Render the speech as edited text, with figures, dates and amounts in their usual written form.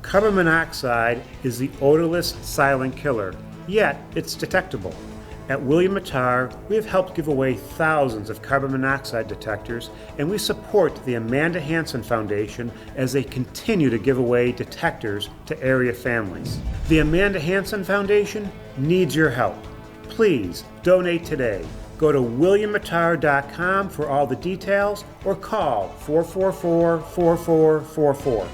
Carbon monoxide is the odorless silent killer, yet it's detectable. At William Mattar, we have helped give away thousands of carbon monoxide detectors, and we support the Amanda Hansen Foundation as they continue to give away detectors to area families. The Amanda Hansen Foundation needs your help. Please donate today. Go to williammattar.com for all the details or call 444-4444.